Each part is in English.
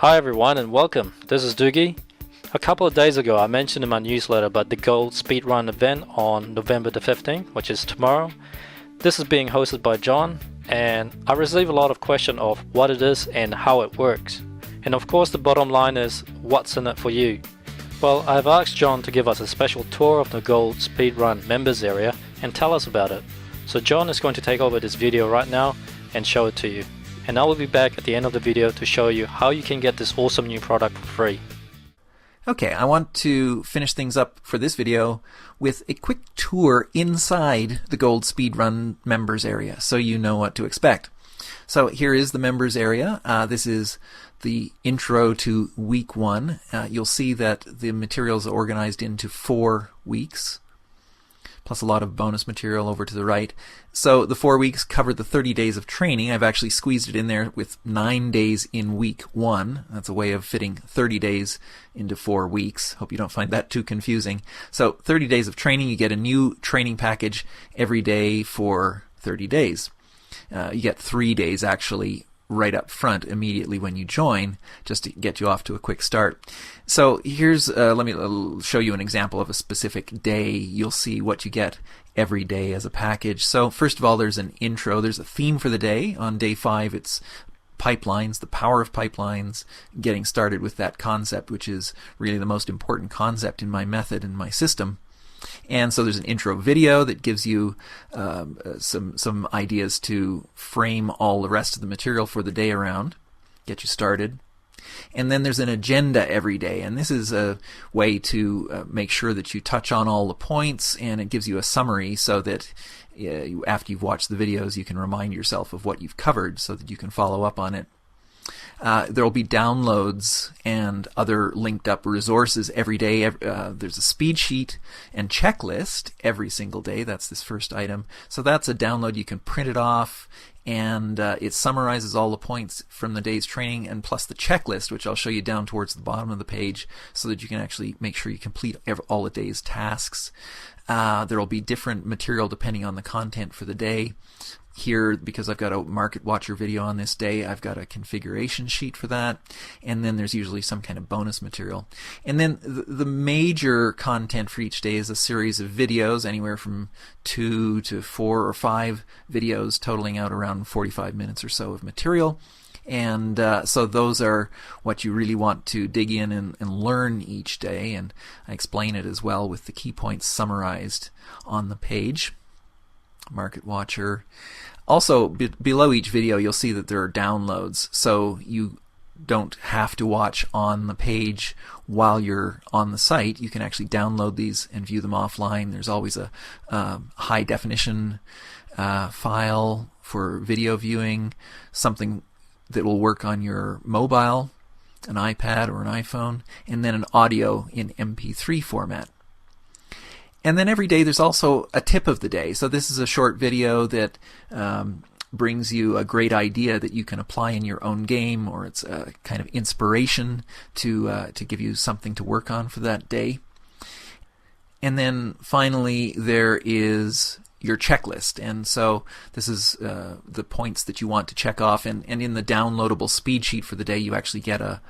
Hi everyone and welcome. This is Doogie. A couple of days ago I mentioned in my newsletter about the Gold Speedrun event on November the 15th, which is tomorrow. This is being hosted by John, and I receive a lot of questions of what it is and how it works. And of course the bottom line is, what's in it for you? Well, I've asked John to give us a special tour of the Gold Speedrun members area and tell us about it. So John is going to take over this video right now and show it to you. And I will be back at the end of the video to show you how you can get this awesome new product for free. Okay, I want to finish things up for this video with a quick tour inside the Gold Speedrun members area so you know what to expect. So here is the members area. This is the intro to week 1. You'll see that the materials are organized into 4 weeks, plus a lot of bonus material over to the right. So the 4 weeks cover the 30 days of training. I've actually squeezed it in there with 9 days in week 1. That's a way of fitting 30 days into 4 weeks. Hope you don't find that too confusing. So 30 days of training, you get a new training package every day for 30 days. You get 3 days actually right up front immediately when you join, just to get you off to a quick start. So here's, let me show you an example of a specific day. You'll see what you get every day as a package. So first of all, there's an intro. There's a theme for the day. On day 5, it's pipelines, the power of pipelines, getting started with that concept, which is really the most important concept in my method and my system. And so there's an intro video that gives you some ideas to frame all the rest of the material for the day around, get you started. And then there's an agenda every day, and this is a way to make sure that you touch on all the points, and it gives you a summary so that after you've watched the videos you can remind yourself of what you've covered so that you can follow up on it. There will be downloads and other linked up resources every day. There's a speed sheet and checklist every single day. That's this first item. So that's a download. You can print it off, and it summarizes all the points from the day's training, and plus the checklist, which I'll show you down towards the bottom of the page so that you can actually make sure you complete all the day's tasks. There will be different material depending on the content for the day. Here, because I've got a Market Watcher video on this day, I've got a configuration sheet for that, and then there's usually some kind of bonus material. And then the major content for each day is a series of videos, anywhere from 2 to 4 or 5 videos, totaling out around 45 minutes or so of material. And so those are what you really want to dig in and learn each day, and I explain it as well with the key points summarized on the page. Market Watcher. Also, below each video you'll see that there are downloads, so you don't have to watch on the page while you're on the site. You can actually download these and view them offline. There's always a high definition file for video viewing, something that will work on your mobile, an iPad or an iPhone, and then an audio in MP3 format. And then every day there's also a tip of the day. So this is a short video that brings you a great idea that you can apply in your own game, or it's a kind of inspiration to give you something to work on for that day. And then finally there is your checklist, and so this is the points that you want to check off, and in the downloadable speed sheet for the day you actually get a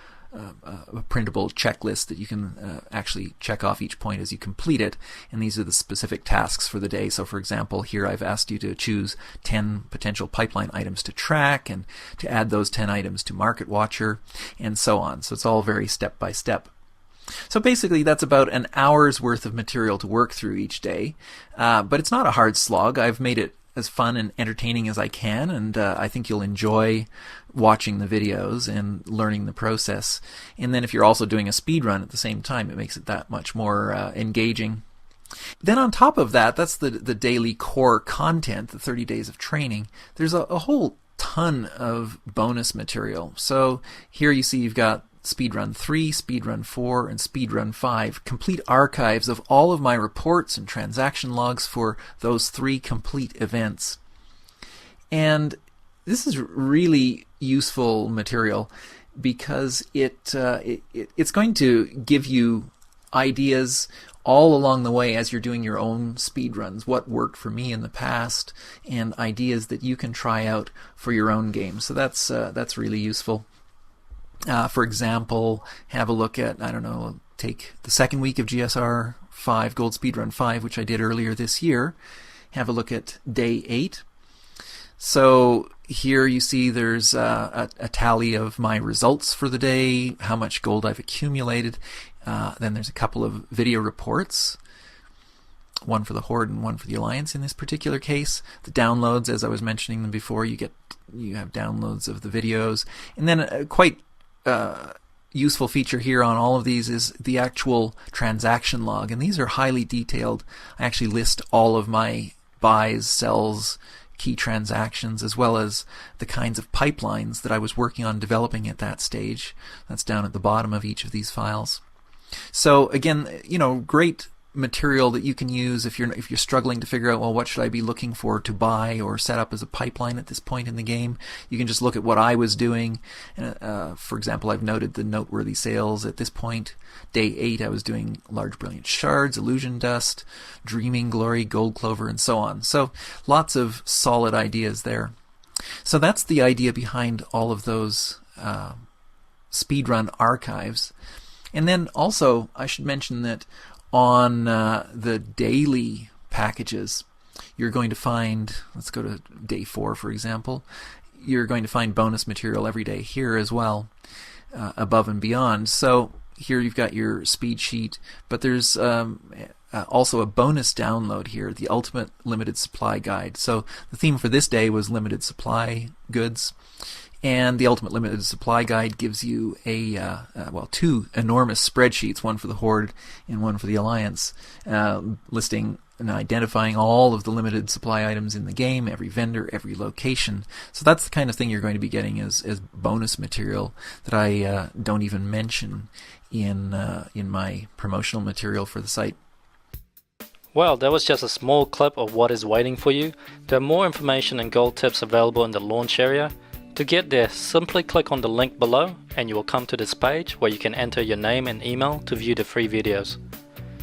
printable checklist that you can actually check off each point as you complete it, and these are the specific tasks for the day. So for example, here I've asked you to choose 10 potential pipeline items to track and to add those 10 items to Market Watcher, and so on. So it's all very step by step. So basically that's about an hour's worth of material to work through each day, but it's not a hard slog. I've made it as fun and entertaining as I can, and I think you'll enjoy watching the videos and learning the process. And then if you're also doing a speed run at the same time, it makes it that much more engaging. Then on top of that, that's the daily core content, the 30 days of training. There's a whole ton of bonus material. So here you see you've got Speedrun 3, Speedrun 4, and Speedrun 5, complete archives of all of my reports and transaction logs for those 3 complete events. And this is really useful material because it's going to give you ideas all along the way as you're doing your own speedruns, what worked for me in the past, and ideas that you can try out for your own game. So that's really useful. For example, have a look at, I don't know, take the second week of GSR 5, Gold Speedrun 5, which I did earlier this year. Have a look at day 8. So here you see there's a tally of my results for the day, how much gold I've accumulated. Then there's a couple of video reports, one for the Horde and one for the Alliance in this particular case. The downloads, as I was mentioning them before, you have downloads of the videos. And then a quite useful feature here on all of these is the actual transaction log, and these are highly detailed. I actually list all of my buys, sells, key transactions, as well as the kinds of pipelines that I was working on developing at that stage. That's down at the bottom of each of these files. So again, great material that you can use if you're struggling to figure out, well, what should I be looking for to buy or set up as a pipeline at this point in the game. You can just look at what I was doing. For example, I've noted the noteworthy sales at this point. Day 8, I was doing Large Brilliant Shards, Illusion Dust, Dreaming Glory, Gold Clover, and so on. So lots of solid ideas there. So that's the idea behind all of those speedrun archives. And then also, I should mention that on the daily packages, you're going to find, let's go to day 4 for example, you're going to find bonus material every day here as well, above and beyond. So here you've got your speed sheet, but there's also a bonus download here, the Ultimate Limited Supply Guide. So the theme for this day was limited supply goods. And the Ultimate Limited Supply Guide gives you two enormous spreadsheets, one for the Horde and one for the Alliance, listing and identifying all of the limited supply items in the game, every vendor, every location. So that's the kind of thing you're going to be getting as bonus material that I don't even mention in my promotional material for the site. Well, that was just a small clip of what is waiting for you. There are more information and gold tips available in the launch area. To get there, simply click on the link below and you will come to this page where you can enter your name and email to view the free videos.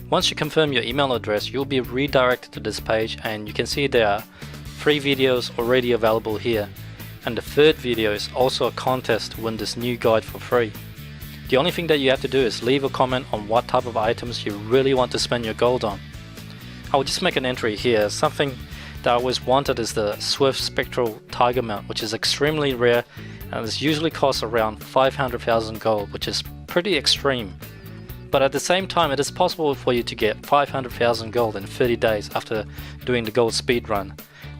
Once you confirm your email address, you'll be redirected to this page and you can see there are free videos already available here. And the third video is also a contest to win this new guide for free. The only thing that you have to do is leave a comment on what type of items you really want to spend your gold on. I will just make an entry here. Something that I always wanted is the Swift Spectral Tiger Mount, which is extremely rare and this usually costs around 500,000 gold, which is pretty extreme. But at the same time, it is possible for you to get 500,000 gold in 30 days after doing the gold speed run.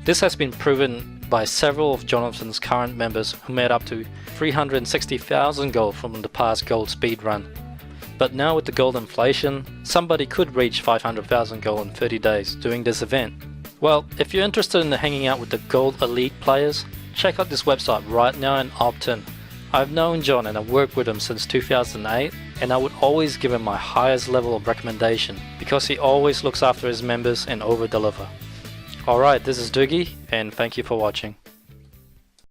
This has been proven by several of Jonathan's current members who made up to 360,000 gold from the past gold speed run. But now with the gold inflation, somebody could reach 500,000 gold in 30 days doing this event. Well, if you're interested in hanging out with the gold elite players, check out this website right now and opt in. I've known John and I've worked with him since 2008, and I would always give him my highest level of recommendation because he always looks after his members and over-deliver. Alright, this is Doogie and thank you for watching.